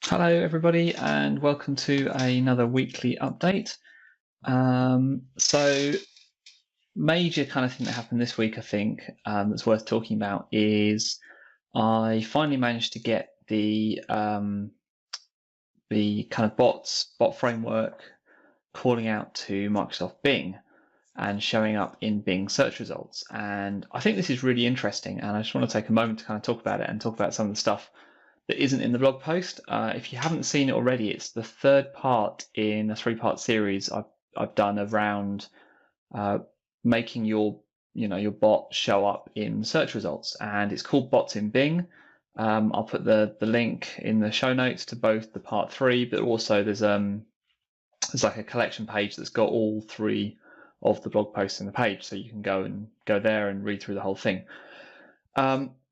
Hello, everybody, and welcome to another weekly update. So, major kind of thing that happened this week, I think, that's worth talking about is I finally managed to get the kind of bot framework calling out to Microsoft Bing and showing up in Bing search results. And I think this is really interesting, and I just want to take a moment to kind of talk about it and talk about some of the stuff that isn't in the blog post. If you haven't seen it already, it's the third part in a three-part series I've done around making your bot show up in search results, and it's called Bots in Bing. I'll put the link in the show notes to both the part 3, but also there's like a collection page that's got all 3 of the blog posts in the page, so you can go there and read through the whole thing.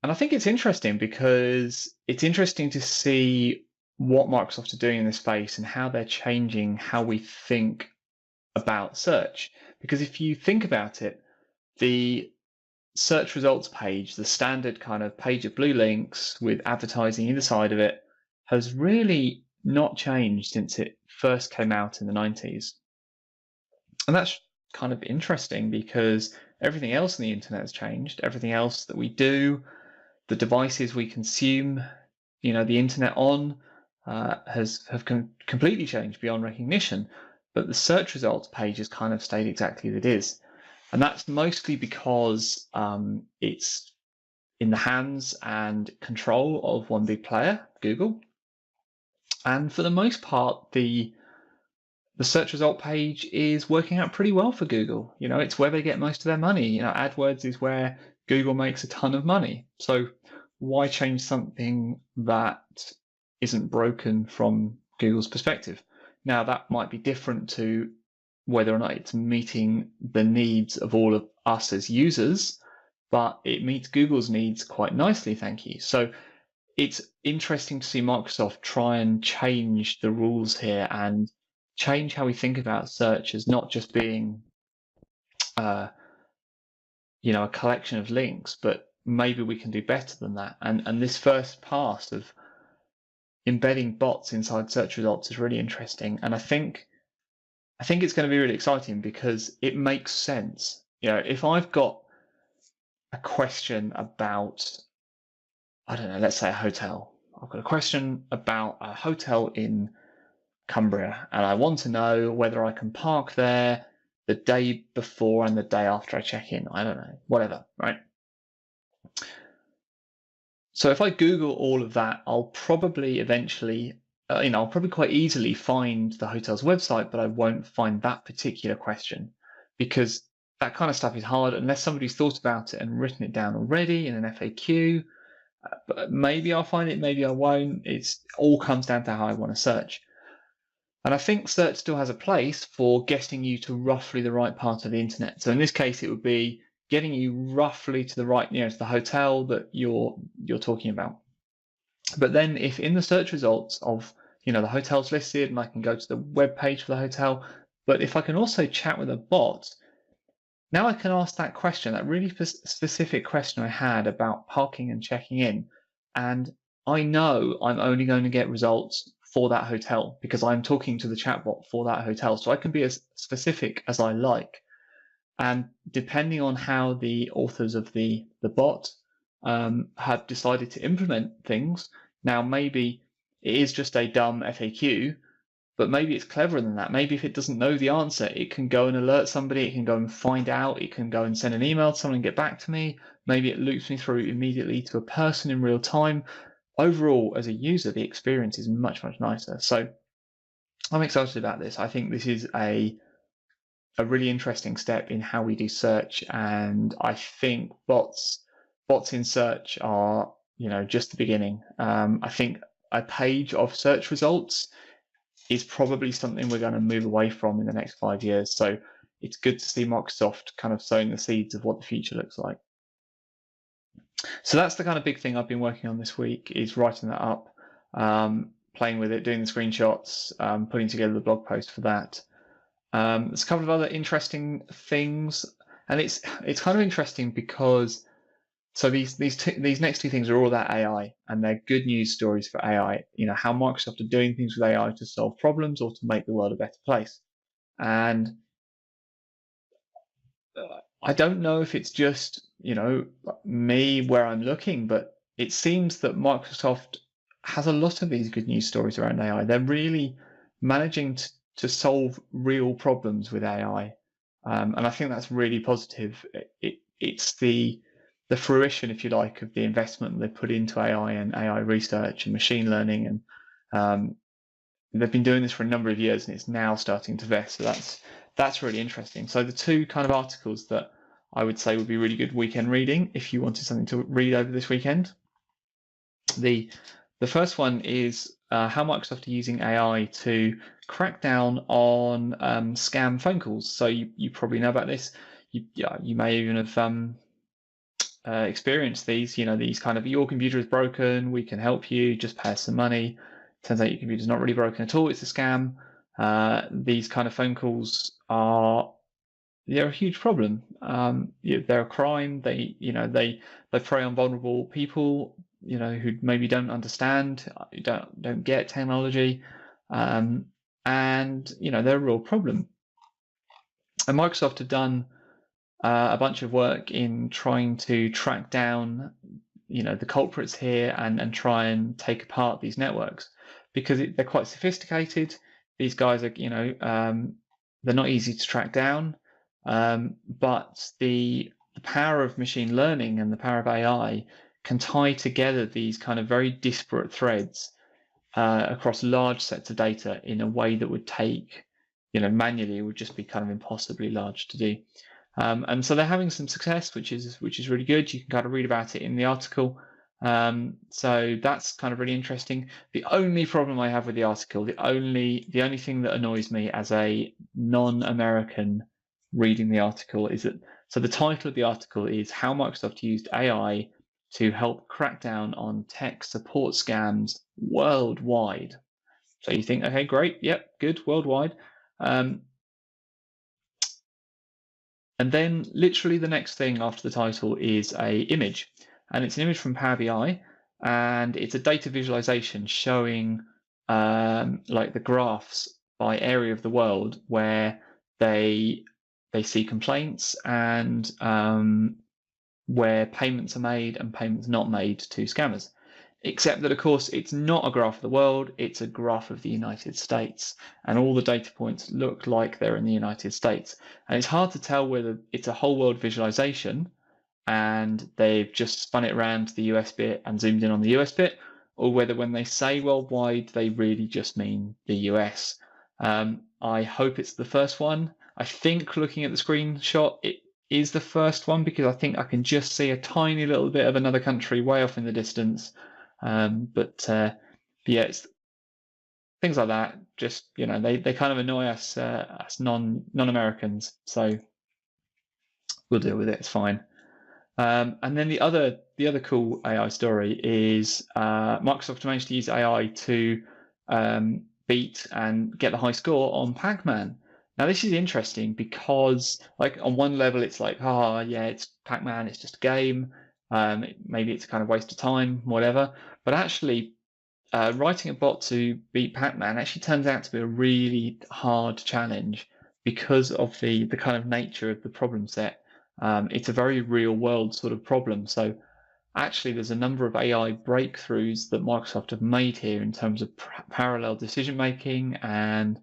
And I think it's interesting because it's interesting to see what Microsoft are doing in this space and how they're changing how we think about search. Because if you think about it, the search results page, the standard kind of page of blue links with advertising either side of it, has really not changed since it first came out in the 90s. And that's kind of interesting because everything else in the internet has changed. Everything else that we do, the devices we consume, the internet on, have completely changed beyond recognition. But the search results page has kind of stayed exactly as it is. And that's mostly because it's in the hands and control of one big player, Google. And for the most part, the search result page is working out pretty well for Google. It's where they get most of their money. AdWords is where Google makes a ton of money. So why change something that isn't broken from Google's perspective? Now, that might be different to whether or not it's meeting the needs of all of us as users, but it meets Google's needs quite nicely, thank you. So it's interesting to see Microsoft try and change the rules here and change how we think about search as not just being a collection of links, but maybe we can do better than that. And this first pass of embedding bots inside search results is really interesting. And I think it's going to be really exciting because it makes sense. If I've got a question about, I don't know, let's say a hotel. I've got a question about a hotel in Cumbria, and I want to know whether I can park there the day before and the day after I check in. I don't know, whatever, right? So if I Google all of that, I'll probably eventually, I'll probably quite easily find the hotel's website, but I won't find that particular question because that kind of stuff is hard unless somebody's thought about it and written it down already in an FAQ. But maybe I'll find it, maybe I won't. It all comes down to how I want to search. And I think search still has a place for getting you to roughly the right part of the internet. So in this case, it would be getting you roughly to the right, to the hotel that you're talking about. But then if in the search results of, the hotel's listed and I can go to the web page for the hotel, but if I can also chat with a bot, now I can ask that question, that really specific question I had about parking and checking in. And I know I'm only going to get results for that hotel because I'm talking to the chatbot for that hotel. So I can be as specific as I like. And depending on how the authors of the bot have decided to implement things, now maybe it is just a dumb FAQ, but maybe it's cleverer than that. Maybe if it doesn't know the answer, it can go and alert somebody, it can go and find out, it can go and send an email to someone and get back to me. Maybe it loops me through immediately to a person in real time. Overall, as a user, the experience is much, much nicer. So I'm excited about this. I think this is a really interesting step in how we do search, and I think bots in search are, just the beginning. I think a page of search results is probably something we're going to move away from in the next 5 years. So it's good to see Microsoft kind of sowing the seeds of what the future looks like. So that's the kind of big thing I've been working on this week, is writing that up, playing with it, doing the screenshots, putting together the blog post for that. There's a couple of other interesting things, and it's kind of interesting because So these next two things are all about AI, and they're good news stories for AI. How Microsoft are doing things with AI to solve problems or to make the world a better place. And I don't know if it's just me where I'm looking, but it seems that Microsoft has a lot of these good news stories around AI. They're really managing to solve real problems with AI, and I think that's really positive. It's the fruition, if you like, of the investment they put into AI and AI research and machine learning, and they've been doing this for a number of years, and it's now starting to vest. So that's really interesting. So the two kind of articles that I would say would be really good weekend reading if you wanted something to read over this weekend. The first one is how Microsoft are using AI to crack down on scam phone calls. So you probably know about this. You may even have experienced these. These kind of, your computer is broken, we can help you, just pay us some money. Turns out your computer's not really broken at all, it's a scam. These kind of phone calls they're a huge problem. They're a crime. They prey on vulnerable people, who maybe don't understand, don't get technology, and they're a real problem. And Microsoft have done a bunch of work in trying to track down, the culprits here and try and take apart these networks, because they're quite sophisticated. These guys are, they're not easy to track down, but the power of machine learning and the power of AI can tie together these kind of very disparate threads across large sets of data in a way that would take, manually, it would just be kind of impossibly large to do. And so they're having some success, which is really good. You can kind of read about it in the article. So that's kind of really interesting. The only problem I have with the article, the only thing that annoys me as a non-American reading the article is that, so the title of the article is how Microsoft used AI to help crack down on tech support scams worldwide. So you think, okay, great, yep, good, worldwide. And then literally the next thing after the title is a image, and it's an image from Power BI, and it's a data visualization showing like the graphs by area of the world where they see complaints and where payments are made and payments not made to scammers. Except that, of course, it's not a graph of the world, it's a graph of the United States. And all the data points look like they're in the United States. And it's hard to tell whether it's a whole world visualization and they've just spun it around to the US bit and zoomed in on the US bit, or whether when they say worldwide, they really just mean the US. I hope it's the first one. I think looking at the screenshot, it is the first one, because I think I can just see a tiny little bit of another country way off in the distance. But yeah, it's things like that. Just they kind of annoy us as non-Americans. So we'll deal with it. It's fine. And then the other cool AI story is Microsoft managed to use AI to beat and get the high score on Pac-Man. Now this is interesting because, like, on one level it's like, yeah, it's Pac-Man, it's just a game. Maybe it's a kind of waste of time, whatever. But actually, writing a bot to beat Pac-Man actually turns out to be a really hard challenge because of the kind of nature of the problem set. It's a very real world sort of problem. So actually, there's a number of AI breakthroughs that Microsoft have made here in terms of parallel decision making and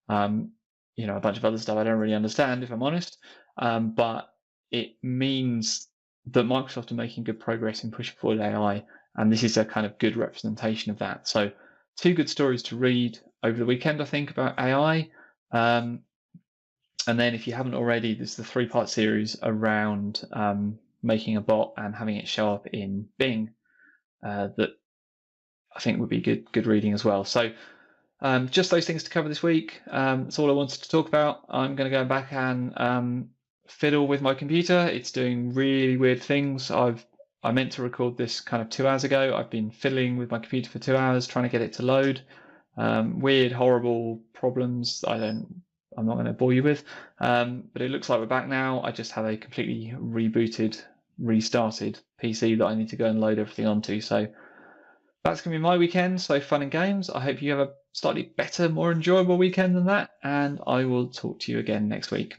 a bunch of other stuff I don't really understand, if I'm honest. But it means that Microsoft are making good progress in pushing forward AI, and this is a kind of good representation of that. So two good stories to read over the weekend, I think, about AI. And then if you haven't already, there's the 3-part series around making a bot and having it show up in Bing that I think would be good reading as well. So just those things to cover this week. That's all I wanted to talk about. I'm going to go back and fiddle with my computer. It's doing really weird things. I meant to record this kind of 2 hours ago. I've been fiddling with my computer for 2 hours trying to get it to load. Weird, horrible problems. I'm not going to bore you with, but it looks like we're back now. I just had a completely rebooted restarted PC that I need to go and load everything onto. So that's going to be my weekend. So fun and games. I hope you have a slightly better, more enjoyable weekend than that. And I will talk to you again next week.